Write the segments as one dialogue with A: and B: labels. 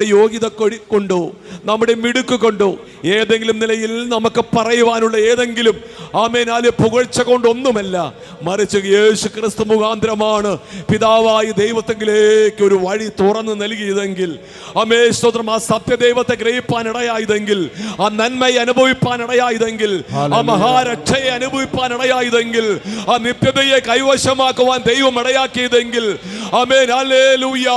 A: യോഗ്യത കൊണ്ടോ നമ്മുടെ മിടുക്ക് കൊണ്ടോ ഏതെങ്കിലും നിലയിൽ നമുക്ക് പറയുവാനുള്ള ഏതെങ്കിലും ആമേനാലെ പുകഴ്ച കൊണ്ടൊന്നുമല്ല, മറിച്ച് യേശു ക്രിസ്തു മുഖാന്തരമാണ് പിതാവായി ദൈവത്തെങ്കിലേക്ക് ഒരു വഴി തുറന്നു നൽകിയതെങ്കിൽ, ആമേ സ്തോത്രം, ആ സത്യദൈവത്തെ ഗ്രഹിപ്പാൻ ഇടയായതെങ്കിൽ, ആ നന്മയെ അനുഭവിപ്പാൻ ഇടയായതെങ്കിൽ, ആ മഹാരക്ഷയെ അനുഭവിപ്പാൻ ഇടയായതെങ്കിൽ, ആ നിത്യതയെ കൈവശമാക്കുവാൻ ദൈവം ഇടയാക്കിയതെങ്കിൽ, ആമേൻ ഹല്ലേലൂയ.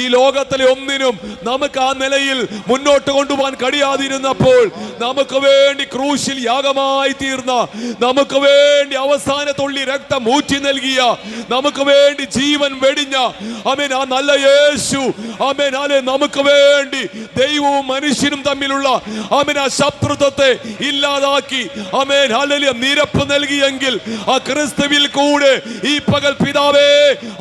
A: ഈ ലോകത്തിലെ ഒന്നിനും നമുക്ക് ആ നിലയിൽ മുന്നോട്ട് കൊണ്ടുപോകാൻ കഴിയാതിരുന്നപ്പോൾ നമുക്ക് വേണ്ടി ക്രൂശിൽ യാഗമായി തീർന്ന, നമുക്ക് വേണ്ടി അവസാന തുള്ളി രക്തം ഊറ്റി നൽകിയ, നമുക്ക് വേണ്ടി ജീവൻ വെടിഞ്ഞ ആമേൻ ആ നല്ല യേശു, ആമേൻ ആലേ നമുക്ക് വേണ്ടി ദൈവവും മനുഷ്യനും തമ്മിലുള്ള ആമേൻ ആ ശത്രുത്വത്തെ ഇല്ലാതാക്കി ആമേൻ ഹല്ലേലൂയ നിരപ്പ് നൽകിയെങ്കിൽ, ആ ക്രിസ്തുവിൽ കൂടെ ഈ പകൽ പിതാവേ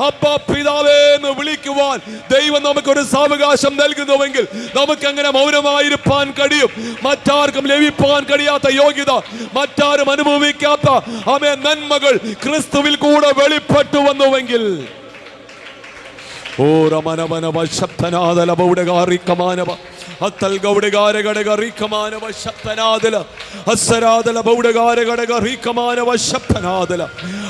A: അപ്പാ പിതാവേ എന്ന് വിളിക്കുവാൻ ദൈവം നമുക്കൊരു സാവകാശം നൽകുന്നുവെങ്കിൽ നമുക്ക് അങ്ങനെ മൗനമായിരിക്കാൻ കഴിയും. മറ്റാർക്കും ലഭിക്കാൻ കഴിയാത്ത യോഗ്യത, മറ്റാരും അനുഭവിക്കാത്ത ആമേൻ നന്മകൾ ക്രിസ്തുവിൽ കൂടെ വെളിപ്പെട്ടു വന്നുവെങ്കിൽ, ഓ രമനവനവ ശബ്ദനാദല ബൗഡകാരിക്കമാനവ അത്തൽ ഗൗഡകാരഘടകറിക്കമാനവ ശബ്ദനാദല അസരാദല ബൗഡകാരഘടകറിക്കമാനവ ശബ്ദനാദല.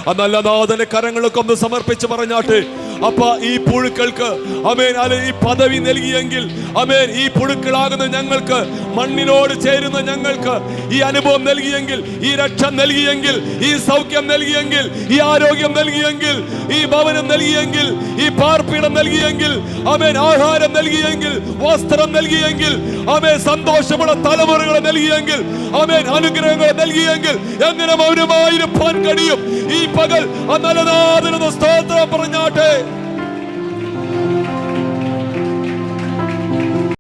A: ആ നല്ല നാദന്റെ കരങ്ങളൊക്കെ ഒന്ന് സമർപ്പിച്ച് പറഞ്ഞാട്ടെ, അപ്പ ഈ പുഴുക്കൾക്ക് ആമേൻ അല്ലെ ഈ പദവി നൽകിയെങ്കിൽ, ആമേൻ ഈ പുഴുക്കളാകുന്ന ഞങ്ങൾക്ക്, മണ്ണിനോട് ചേരുന്ന ഞങ്ങൾക്ക് ഈ അനുഭവം നൽകിയെങ്കിൽ, ഈ രക്ഷ നൽകിയെങ്കിൽ, ഈ സൗഖ്യം നൽകിയെങ്കിൽ, ഈ ആരോഗ്യം നൽകിയെങ്കിൽ, ഈ ഭവനം നൽകിയെങ്കിൽ, ഈ പാർപ്പിടം നൽകിയെങ്കിൽ, ആമേൻ ആഹാരം നൽകിയെങ്കിൽ, വസ്ത്രം നൽകിയെങ്കിൽ, ആമേൻ സന്തോഷമുള്ള തലമുറകളെ നൽകിയെങ്കിൽ, ആമേൻ അനുഗ്രഹങ്ങളെ നൽകിയെങ്കിൽ എങ്ങനെ മൗനമായിരിക്കാൻ കഴിയും? ഈ പകൽ ആ നല്ലനാഥനെന്ന സ്തോത്രം പറഞ്ഞാട്ടെ.